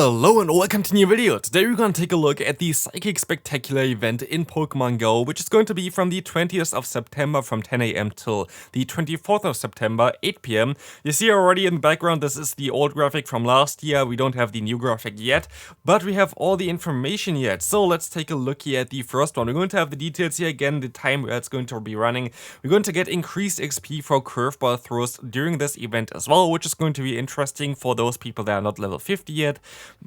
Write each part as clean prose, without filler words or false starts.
Hello and welcome to a new video. Today we're going to take a look at the Psychic Spectacular event in Pokemon Go, which is going to be from the 20th of September from 10 AM till the 24th of September, 8 PM. You see already in the background, this is the old graphic from last year. We don't have the new graphic yet, but we have all the information yet. So let's take a look here at the first one. We're going to have the details here again, the time where it's going to be running. We're going to get increased XP for curveball throws during this event as well, which is going to be interesting for those people that are not level 50 yet.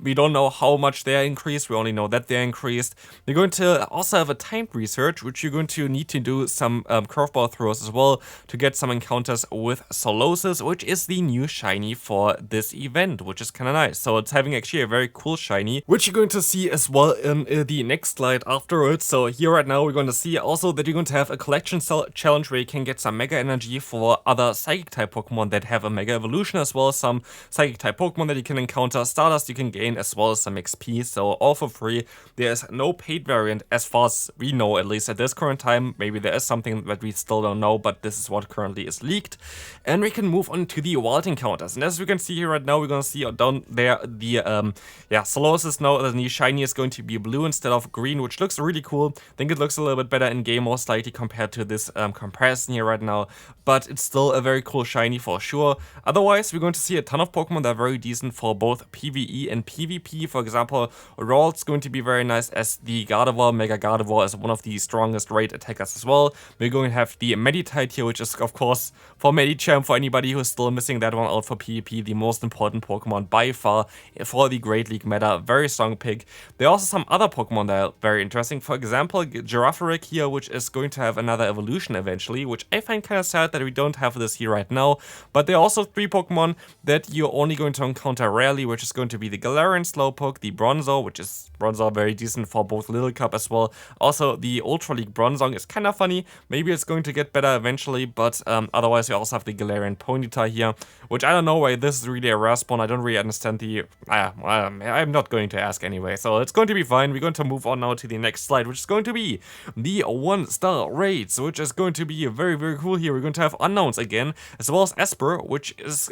We don't know how much they're increased, we only know that they're increased. We're going to also have a timed research, which you're going to need to do some curveball throws as well to get some encounters with Solosis, which is the new shiny for this event, which is kind of nice. So it's having actually a very cool shiny, which you're going to see as well in the next slide afterwards. So here right now we're going to see also that you're going to have a collection challenge where you can get some Mega Energy for other Psychic type Pokemon that have a Mega Evolution as well, some Psychic type Pokemon that you can encounter, Stardust you can gain as well as some XP, so all for free. There is no paid variant as far as we know, at least at this current time. Maybe there is something that we still don't know, but this is what currently is leaked. And we can move on to the wild encounters. And as we can see here right now, we're going to see down there the Solosis now, the new shiny is going to be blue instead of green, which looks really cool. I think it looks a little bit better in game most likely compared to this comparison here right now, but it's still a very cool shiny for sure. Otherwise, we're going to see a ton of Pokemon that are very decent for both PvE and PvP. For example, Rowl's going to be very nice as the Gardevoir. Mega Gardevoir is one of the strongest raid attackers as well. We're going to have the Meditite here, which is of course for Medicham, for anybody who's still missing that one out for PvP, the most important Pokemon by far for the Great League meta. Very strong pick. There are also some other Pokemon that are very interesting. For example, Girafarig here, which is going to have another evolution eventually, which I find kind of sad that we don't have this here right now. But there are also three Pokemon that you're only going to encounter rarely, which is going to be the Galarian Slowpoke, the Bronzor, which is very decent for both Little Cup as well. Also, the Ultra League Bronzong is kind of funny. Maybe it's going to get better eventually, but otherwise we also have the Galarian Ponyta here, which I don't know why this is really a rare spawn. I don't really understand the... I'm not going to ask anyway, so it's going to be fine. We're going to move on now to the next slide, which is going to be the 1-star raids, which is going to be very, very cool here. We're going to have unknowns again, as well as Esper, which is,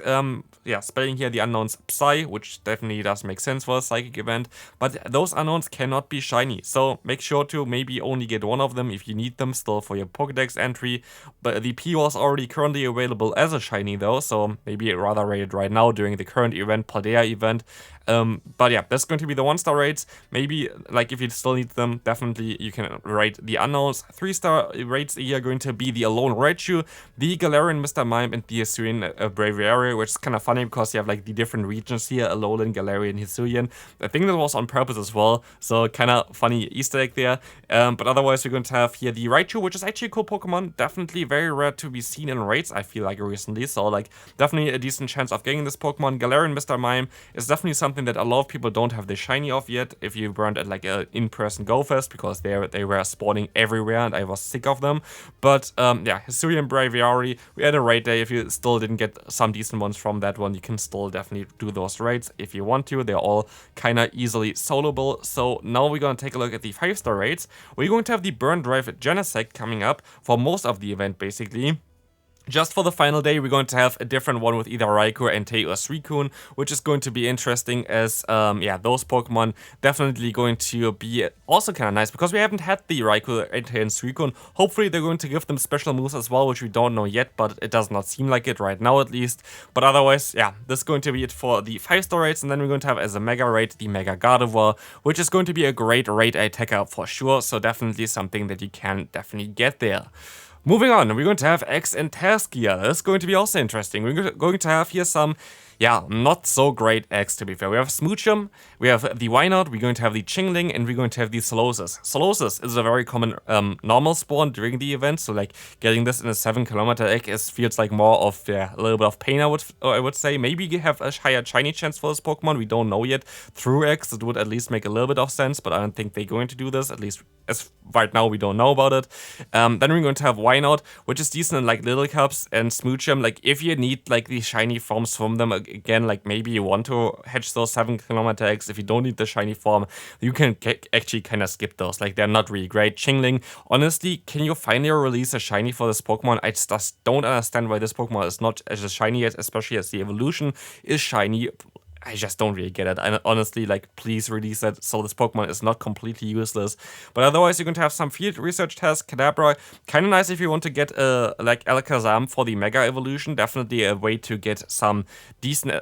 spelling here the unknowns Psy, which definitely does make sense for a Psychic event, but those unknowns cannot be shiny, so make sure to maybe only get one of them if you need them still for your Pokédex entry. But the P was already currently available as a shiny though, so maybe rather rate it right now during the current event, Paldea event. But yeah, that's going to be the 1-star raids. Maybe, like, if you still need them, definitely you can rate the unknowns. 3-star raids here are going to be the Alone Raichu, the Galarian Mr. Mime, and the Hisuian Braviary, which is kind of funny because you have like the different regions here, Alolan, Galarian, Hisuian. I think that was on purpose as well, so kind of funny Easter egg there. But otherwise, we're going to have here the Raichu, which is actually a cool Pokemon. Definitely very rare to be seen in raids, I feel like, recently. So, like, definitely a decent chance of getting this Pokemon. Galarian Mr. Mime is definitely something that a lot of people don't have the shiny of yet if you weren't at like a in-person Go Fest, because they were spawning everywhere and I was sick of them. But Hisuian Braviary, we had a raid day. If you still didn't get some decent ones from that one, you can still definitely do those raids if you want to. They're all kind of easily soloable. So now we're going to take a look at the 5-star raids. We're going to have the Burn Drive Genesect coming up for most of the event basically. Just for the final day, we're going to have a different one with either Raikou, Entei, or Suicune, which is going to be interesting as, those Pokemon definitely going to be also kind of nice because we haven't had the Raikou, Entei, and Suicune. Hopefully, they're going to give them special moves as well, which we don't know yet, but it does not seem like it right now at least. But otherwise, yeah, this is going to be it for the 5-star raids, and then we're going to have as a Mega raid the Mega Gardevoir, which is going to be a great raid attacker for sure, so definitely something that you can definitely get there. Moving on, we're going to have X and Taskia. That's going to be also interesting. We're going to have here some, not so great X, to be fair. We have Smoochum, we have the Wynaut, we're going to have the Chingling, and we're going to have the Solosis. Solosis is a very common normal spawn during the event, so like getting this in a 7-kilometer egg feels like more of a little bit of pain, I would say. Maybe you have a higher shiny chance for this Pokemon, we don't know yet. Through X, it would at least make a little bit of sense, but I don't think they're going to do this, at least as right now we don't know about it. Then we're going to have Wynaut, which is decent in like Little Cups, and Smoochum. Like if you need like the shiny forms from them, again, like maybe you want to hatch those 7-kilometer eggs. If you don't need the shiny form, you can actually kind of skip those. Like they're not really great. Chingling, honestly, can you finally release a shiny for this Pokemon? I just don't understand why this Pokemon is not as shiny yet, especially as the evolution is shiny. I just don't really get it. I honestly, like, please release it so this Pokemon is not completely useless. But otherwise, you're going to have some field research tests. Kadabra, kind of nice if you want to get like Alakazam for the Mega Evolution. Definitely a way to get some decent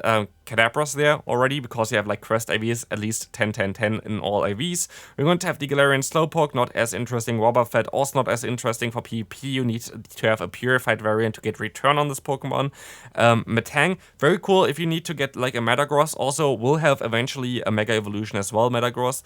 Kadabras there already, because you have like Crest IVs, at least 10, 10, 10 in all IVs. We're going to have the Galarian Slowpoke, not as interesting. Wobbuffet, also not as interesting for PvP. You need to have a purified variant to get return on this Pokemon. Metang, very cool if you need to get like a Metagross. Also will have eventually a Mega Evolution as well, Metagross.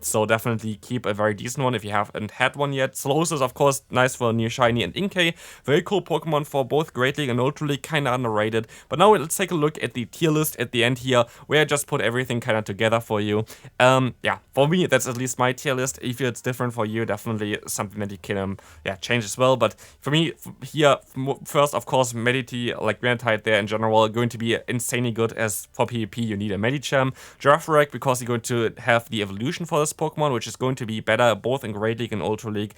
So definitely keep a very decent one if you haven't had one yet. Solosis, of course, nice for New Shiny and Inkay. Very cool Pokemon for both Great League and Ultra League, kind of underrated. But now let's take a look at the tier list at the end here, where I just put everything kind of together for you. Yeah, for me, that's at least my tier list. If it's different for you, definitely something that you can change as well. But for me, here, first, of course, Meditite, like Granite there in general, going to be insanely good. As for PvP, you need a Medicham. Girafarig, because you're going to have the evolution for this Pokemon, which is going to be better both in Great League and Ultra League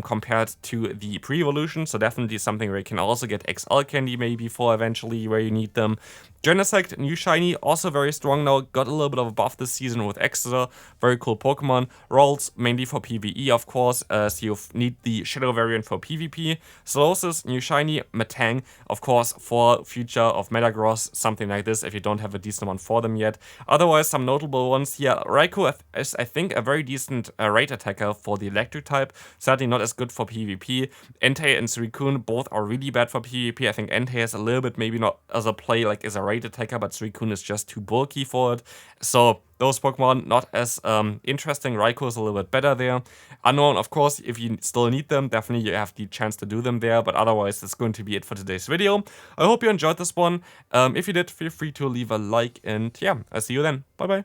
compared to the pre-evolution. So definitely something where you can also get XL Candy maybe for eventually where you need them. Genesect, New Shiny, also very strong now, got a little bit of a buff this season with Exeter, very cool Pokemon. Rolls, mainly for PvE, of course, so you need the Shadow variant for PvP. Solosis, New Shiny, Metang, of course, for future of Metagross, something like this, if you don't have a decent one for them yet. Otherwise, some notable ones here. Raikou is, I think, a very decent raid attacker for the electric type, certainly not as good for PvP. Entei and Suicune, both are really bad for PvP. I think Entei is a little bit maybe not as a play like as a raid attacker, but Suicune is just too bulky for it. So those Pokemon not as interesting. Raikou is a little bit better there. Unknown, of course, if you still need them, definitely you have the chance to do them there. But otherwise, that's going to be it for today's video. I hope you enjoyed this one. If you did, feel free to leave a like, and yeah, I'll see you then. Bye bye.